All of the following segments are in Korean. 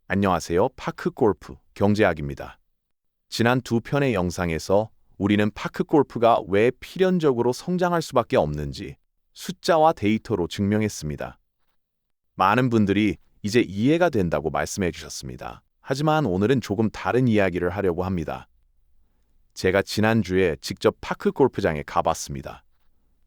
안녕하세요. 파크골프 경제학입니다. 지난 두 편의 영상에서 우리는 파크골프가 왜 필연적으로 성장할 수밖에 없는지 숫자와 데이터로 증명했습니다. 많은 분들이 이제 이해가 된다고 말씀해 주셨습니다. 하지만 오늘은 조금 다른 이야기를 하려고 합니다. 제가 지난주에 직접 파크골프장에 가봤습니다.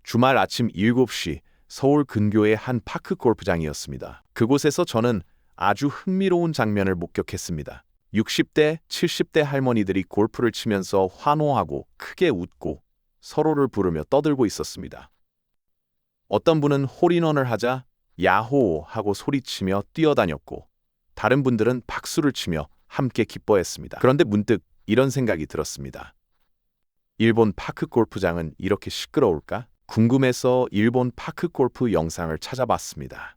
주말 아침 7시 서울 근교의 한 파크골프장이었습니다. 그곳에서 저는 아주 흥미로운 장면을 목격했습니다. 60대, 70대 할머니들이 골프를 치면서 환호하고 크게 웃고 서로를 부르며 떠들고 있었습니다. 어떤 분은 홀인원을 하자 야호 하고 소리치며 뛰어다녔고 다른 분들은 박수를 치며 함께 기뻐했습니다. 그런데 문득 이런 생각이 들었습니다. 일본 파크 골프장은 이렇게 시끄러울까? 궁금해서 일본 파크 골프 영상을 찾아봤습니다.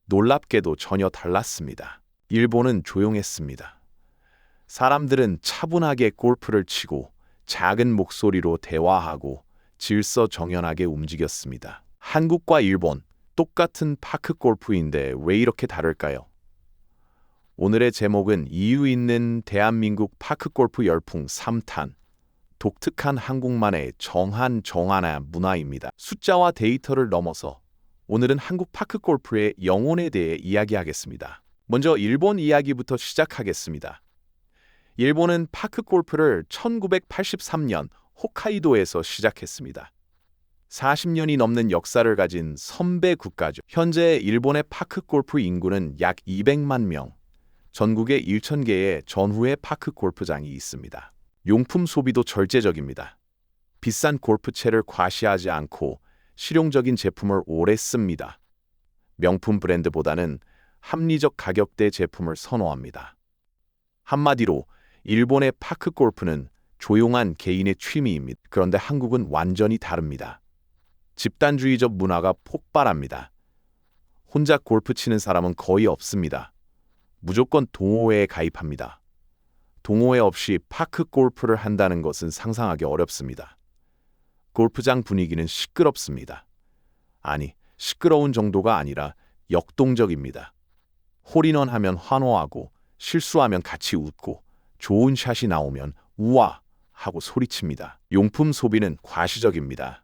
놀랍게도 전혀 달랐습니다. 일본은 조용했습니다. 사람들은 차분하게 골프를 치고 작은 목소리로 대화하고 질서정연하게 움직였습니다. 한국과 일본, 똑같은 파크 골프인데 왜 이렇게 다를까요? 오늘의 제목은 이유 있는 대한민국 파크 골프 열풍 3탄, 독특한 한국만의 정한의 문화입니다. 숫자와 데이터를 넘어서 오늘은 한국 파크 골프의 영혼에 대해 이야기하겠습니다. 먼저 일본 이야기부터 시작하겠습니다. 일본은 파크 골프를 1983년 홋카이도에서 시작했습니다. 40년이 넘는 역사를 가진 선배 국가죠. 현재 일본의 파크 골프 인구는 약 200만 명, 전국에 1,000개의 전후의 파크 골프장이 있습니다. 용품 소비도 절제적입니다. 비싼 골프채를 과시하지 않고 실용적인 제품을 오래 씁니다. 명품 브랜드보다는 합리적 가격대 제품을 선호합니다. 한마디로 일본의 파크 골프는 조용한 개인의 취미입니다. 그런데 한국은 완전히 다릅니다. 집단주의적 문화가 폭발합니다. 혼자 골프 치는 사람은 거의 없습니다. 무조건 동호회에 가입합니다. 동호회 없이 파크 골프를 한다는 것은 상상하기 어렵습니다. 골프장 분위기는 시끄럽습니다. 아니, 시끄러운 정도가 아니라 역동적입니다. 홀인원 하면 환호하고 실수하면 같이 웃고 좋은 샷이 나오면 우와 하고 소리칩니다. 용품 소비는 과시적입니다.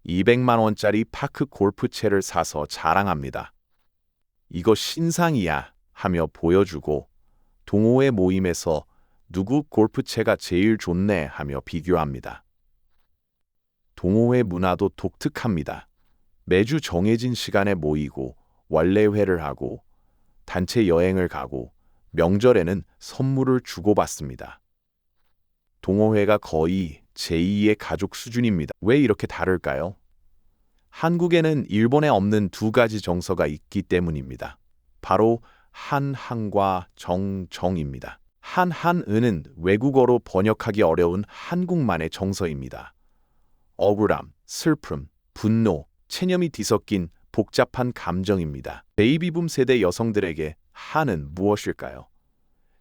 200만 원짜리 파크 골프채를 사서 자랑합니다. 이거 신상이야 하며 보여주고 동호회 모임에서 누구 골프채가 제일 좋네 하며 비교합니다. 동호회 문화도 독특합니다. 매주 정해진 시간에 모이고 원래회를 하고 단체 여행을 가고 명절에는 선물을 주고받습니다. 동호회가 거의 제2의 가족 수준입니다. 왜 이렇게 다를까요? 한국에는 일본에 없는 두 가지 정서가 있기 때문입니다. 바로 한한과 정정입니다. 한한은 외국어로 번역하기 어려운 한국만의 정서입니다. 억울함, 슬픔, 분노, 체념이 뒤섞인 복잡한 감정입니다. 베이비붐 세대 여성들에게 한은 무엇일까요?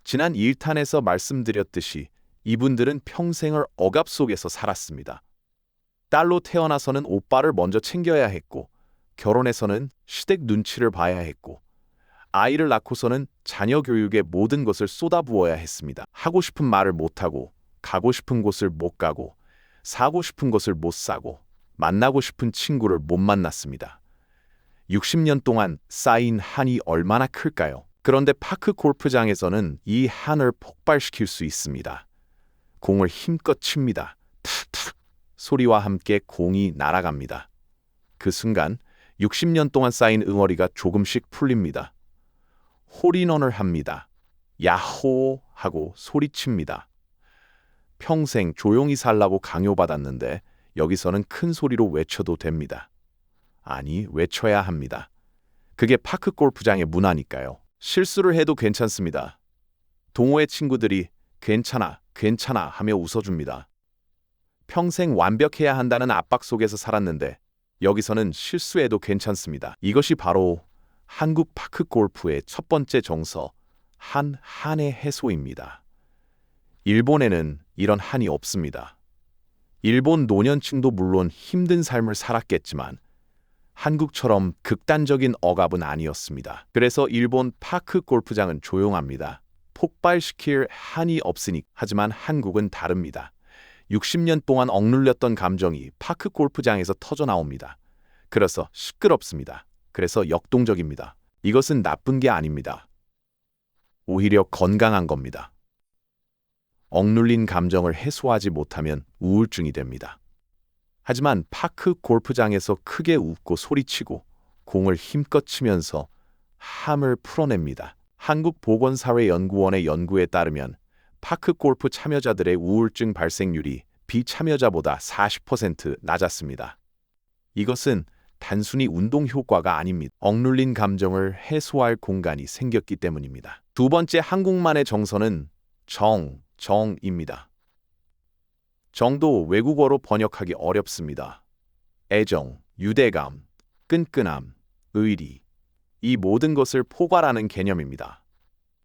지난 1탄에서 말씀드렸듯이 이분들은 평생을 억압 속에서 살았습니다. 딸로 태어나서는 오빠를 먼저 챙겨야 했고, 결혼해서는 시댁 눈치를 봐야 했고, 아이를 낳고서는 자녀 교육에 모든 것을 쏟아부어야 했습니다. 하고 싶은 말을 못하고, 가고 싶은 곳을 못 가고, 사고 싶은 것을 못 사고, 만나고 싶은 친구를 못 만났습니다. 60년 동안 쌓인 한이 얼마나 클까요? 그런데 파크 골프장에서는 이 한을 폭발시킬 수 있습니다. 공을 힘껏 칩니다. 탁탁 소리와 함께 공이 날아갑니다. 그 순간 60년 동안 쌓인 응어리가 조금씩 풀립니다. 홀인원을 합니다. 야호 하고 소리칩니다. 평생 조용히 살라고 강요받았는데 여기서는 큰 소리로 외쳐도 됩니다. 아니, 외쳐야 합니다. 그게 파크 골프장의 문화니까요. 실수를 해도 괜찮습니다. 동호회 친구들이 괜찮아, 괜찮아 하며 웃어줍니다. 평생 완벽해야 한다는 압박 속에서 살았는데 여기서는 실수해도 괜찮습니다. 이것이 바로 한국 파크 골프의 첫 번째 정서, 한의 해소입니다. 일본에는 이런 한이 없습니다. 일본 노년층도 물론 힘든 삶을 살았겠지만 한국처럼 극단적인 억압은 아니었습니다. 그래서 일본 파크 골프장은 조용합니다. 폭발시킬 한이 없으니. 하지만 한국은 다릅니다. 60년 동안 억눌렸던 감정이 파크 골프장에서 터져 나옵니다. 그래서 시끄럽습니다. 그래서 역동적입니다. 이것은 나쁜 게 아닙니다. 오히려 건강한 겁니다. 억눌린 감정을 해소하지 못하면 우울증이 됩니다. 하지만 파크 골프장에서 크게 웃고 소리치고 공을 힘껏 치면서 함을 풀어냅니다. 한국보건사회연구원의 연구에 따르면 파크 골프 참여자들의 우울증 발생률이 비참여자보다 40% 낮았습니다. 이것은 단순히 운동 효과가 아닙니다. 억눌린 감정을 해소할 공간이 생겼기 때문입니다. 두 번째 한국만의 정서는 정입니다. 정도 외국어로 번역하기 어렵습니다. 애정, 유대감, 끈끈함, 의리, 이 모든 것을 포괄하는 개념입니다.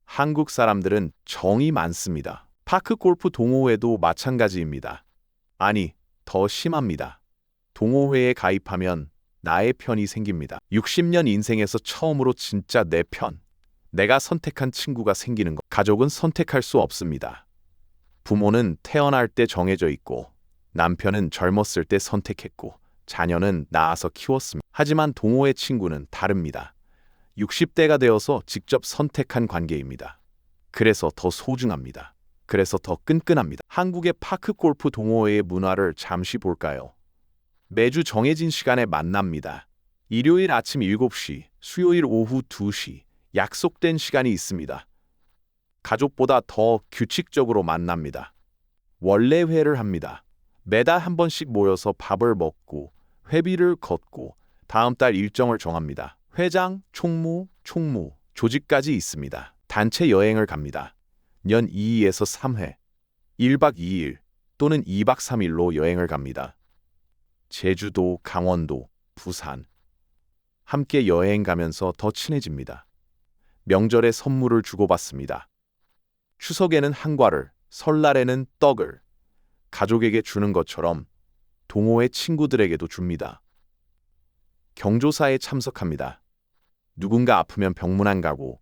한국 사람들은 정이 많습니다. 파크 골프 동호회도 마찬가지입니다. 아니, 더 심합니다. 동호회에 가입하면 나의 편이 생깁니다. 60년 인생에서 처음으로 진짜 내 편, 내가 선택한 친구가 생기는 것. 가족은 선택할 수 없습니다. 부모는 태어날 때 정해져 있고, 남편은 젊었을 때 선택했고, 자녀는 낳아서 키웠습니다. 하지만 동호회 친구는 다릅니다. 60대가 되어서 직접 선택한 관계입니다. 그래서 더 소중합니다. 그래서 더 끈끈합니다. 한국의 파크 골프 동호회의 문화를 잠시 볼까요? 매주 정해진 시간에 만납니다. 일요일 아침 7시, 수요일 오후 2시, 약속된 시간이 있습니다. 가족보다 더 규칙적으로 만납니다. 원래회를 합니다. 매달 한 번씩 모여서 밥을 먹고 회비를 걷고 다음 달 일정을 정합니다. 회장, 총무, 조직까지 있습니다. 단체 여행을 갑니다. 년 2에서 3회, 1박 2일 또는 2박 3일로 여행을 갑니다. 제주도, 강원도, 부산. 함께 여행 가면서 더 친해집니다. 명절에 선물을 주고받습니다. 추석에는 한과를, 설날에는 떡을 가족에게 주는 것처럼 동호회 친구들에게도 줍니다. 경조사에 참석합니다. 누군가 아프면 병문안 가고,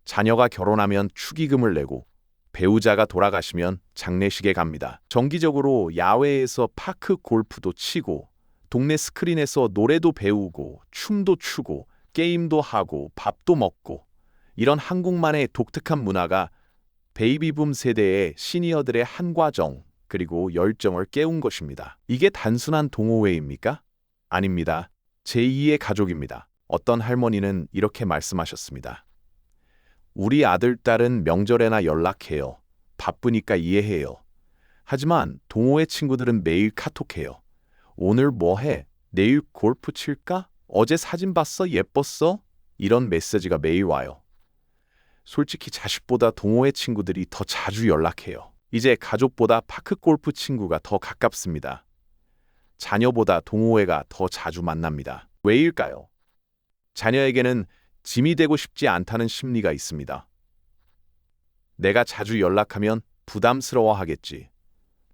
자녀가 결혼하면 축의금을 내고, 배우자가 돌아가시면 장례식에 갑니다. 정기적으로 야외에서 파크 골프도 치고, 동네 스크린에서 노래도 배우고, 춤도 추고, 게임도 하고, 밥도 먹고, 이런 한국만의 독특한 문화가 베이비붐 세대의 시니어들의 한과정 그리고 열정을 깨운 것입니다. 이게 단순한 동호회입니까? 아닙니다. 제2의 가족입니다. 어떤 할머니는 이렇게 말씀하셨습니다. 우리 아들, 딸은 명절에나 연락해요. 바쁘니까 이해해요. 하지만 동호회 친구들은 매일 카톡해요. 오늘 뭐 해? 내일 골프 칠까? 어제 사진 봤어? 예뻤어? 이런 메시지가 매일 와요. 솔직히 자식보다 동호회 친구들이 더 자주 연락해요. 이제 가족보다 파크 골프 친구가 더 가깝습니다. 자녀보다 동호회가 더 자주 만납니다. 왜일까요? 자녀에게는 짐이 되고 싶지 않다는 심리가 있습니다. 내가 자주 연락하면 부담스러워하겠지.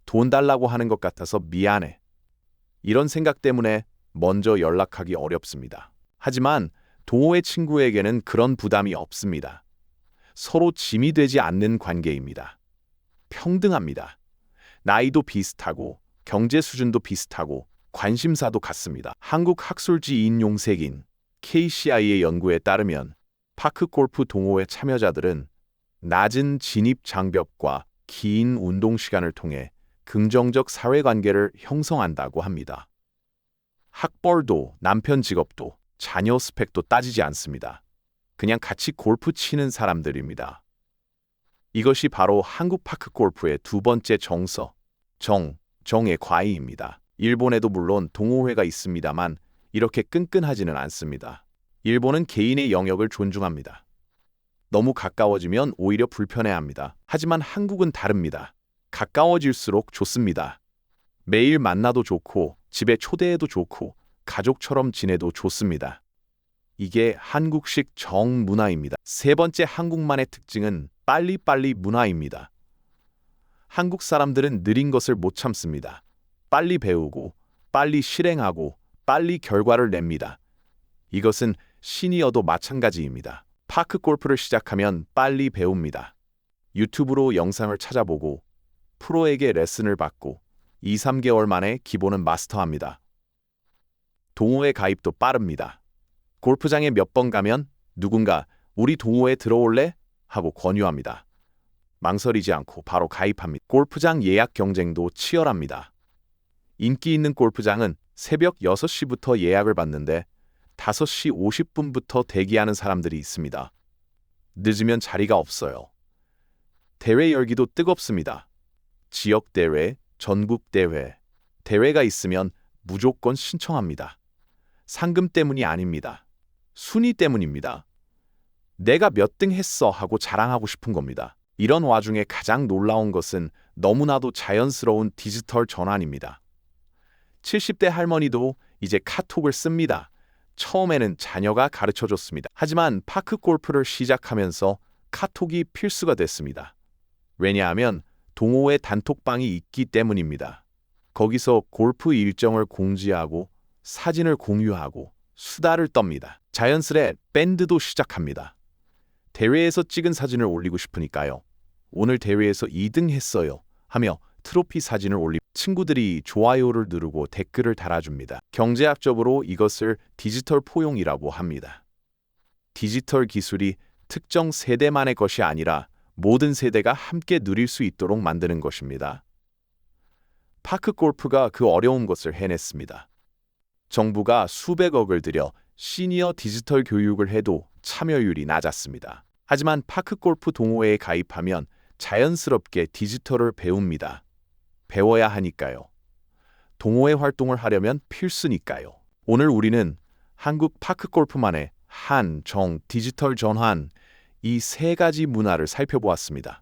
돈 달라고 하는 것 같아서 미안해. 이런 생각 때문에 먼저 연락하기 어렵습니다. 하지만 동호회 친구에게는 그런 부담이 없습니다. 서로 짐이 되지 않는 관계입니다. 평등합니다. 나이도 비슷하고 경제 수준도 비슷하고 관심사도 같습니다. 한국 학술지 인용색인 KCI의 연구에 따르면 파크 골프 동호회 참여자들은 낮은 진입 장벽과 긴 운동 시간을 통해 긍정적 사회관계를 형성한다고 합니다. 학벌도 남편 직업도 자녀 스펙도 따지지 않습니다. 그냥 같이 골프 치는 사람들입니다. 이것이 바로 한국 파크 골프의 두 번째 정서, 정의 과잉입니다. 일본에도 물론 동호회가 있습니다만 이렇게 끈끈하지는 않습니다. 일본은 개인의 영역을 존중합니다. 너무 가까워지면 오히려 불편해합니다. 하지만 한국은 다릅니다. 가까워질수록 좋습니다. 매일 만나도 좋고 집에 초대해도 좋고 가족처럼 지내도 좋습니다. 이게 한국식 정문화입니다. 세 번째 한국만의 특징은 빨리빨리 문화입니다. 한국 사람들은 느린 것을 못 참습니다. 빨리 배우고, 빨리 실행하고, 빨리 결과를 냅니다. 이것은 시니어도 마찬가지입니다. 파크 골프를 시작하면 빨리 배웁니다. 유튜브로 영상을 찾아보고 프로에게 레슨을 받고 2, 3개월 만에 기본은 마스터합니다. 동호회 가입도 빠릅니다. 골프장에 몇 번 가면 누군가 우리 동호회 들어올래? 하고 권유합니다. 망설이지 않고 바로 가입합니다. 골프장 예약 경쟁도 치열합니다. 인기 있는 골프장은 새벽 6시부터 예약을 받는데 5시 50분부터 대기하는 사람들이 있습니다. 늦으면 자리가 없어요. 대회 열기도 뜨겁습니다. 지역 대회, 전국 대회, 대회가 있으면 무조건 신청합니다. 상금 때문이 아닙니다. 순위 때문입니다. 내가 몇 등 했어 하고 자랑하고 싶은 겁니다. 이런 와중에 가장 놀라운 것은 너무나도 자연스러운 디지털 전환입니다. 70대 할머니도 이제 카톡을 씁니다. 처음에는 자녀가 가르쳐줬습니다. 하지만 파크 골프를 시작하면서 카톡이 필수가 됐습니다. 왜냐하면 동호회 단톡방이 있기 때문입니다. 거기서 골프 일정을 공지하고 사진을 공유하고 수다를 떱니다. 자연스레 밴드도 시작합니다. 대회에서 찍은 사진을 올리고 싶으니까요. 오늘 대회에서 2등 했어요 하며 트로피 사진을 올리 친구들이 좋아요를 누르고 댓글을 달아줍니다. 경제학적으로 이것을 디지털 포용이라고 합니다. 디지털 기술이 특정 세대만의 것이 아니라 모든 세대가 함께 누릴 수 있도록 만드는 것입니다. 파크 골프가 그 어려운 것을 해냈습니다. 정부가 수백억을 들여 시니어 디지털 교육을 해도 참여율이 낮았습니다. 하지만 파크 골프 동호회에 가입하면 자연스럽게 디지털을 배웁니다. 배워야 하니까요. 동호회 활동을 하려면 필수니까요. 오늘 우리는 한국 파크 골프만의 한, 정, 디지털 전환 이 세 가지 문화를 살펴보았습니다.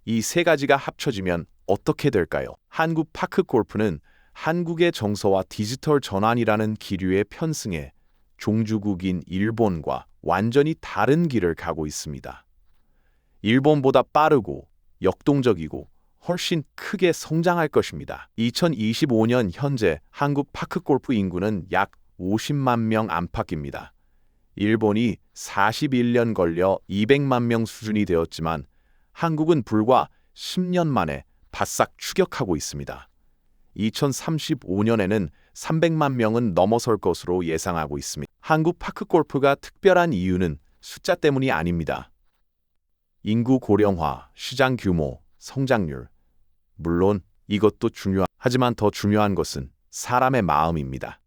이 세 가지가 합쳐지면 어떻게 될까요? 한국 파크 골프는 한국의 정서와 디지털 전환이라는 기류에 편승해 종주국인 일본과 완전히 다른 길을 가고 있습니다. 일본보다 빠르고 역동적이고 훨씬 크게 성장할 것입니다. 2025년 현재 한국 파크 골프 인구는 약 50만 명 안팎입니다. 일본이 41년 걸려 200만 명 수준이 되었지만 한국은 불과 10년 만에 바싹 추격하고 있습니다. 2035년에는 300만 명은 넘어설 것으로 예상하고 있습니다. 한국 파크 골프가 특별한 이유는 숫자 때문이 아닙니다. 인구 고령화, 시장 규모, 성장률, 물론 이것도 하지만 더 중요한 것은 사람의 마음입니다.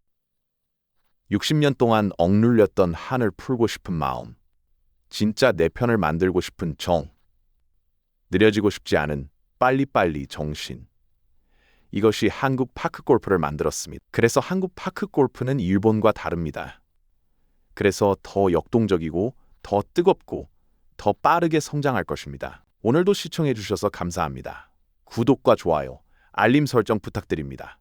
60년 동안 억눌렸던 한을 풀고 싶은 마음, 진짜 내 편을 만들고 싶은 정, 느려지고 싶지 않은 빨리빨리 정신. 이것이 한국 파크 골프를 만들었습니다. 그래서 한국 파크 골프는 일본과 다릅니다. 그래서 더 역동적이고 더 뜨겁고 더 빠르게 성장할 것입니다. 오늘도 시청해 주셔서 감사합니다. 구독과 좋아요, 알림 설정 부탁드립니다.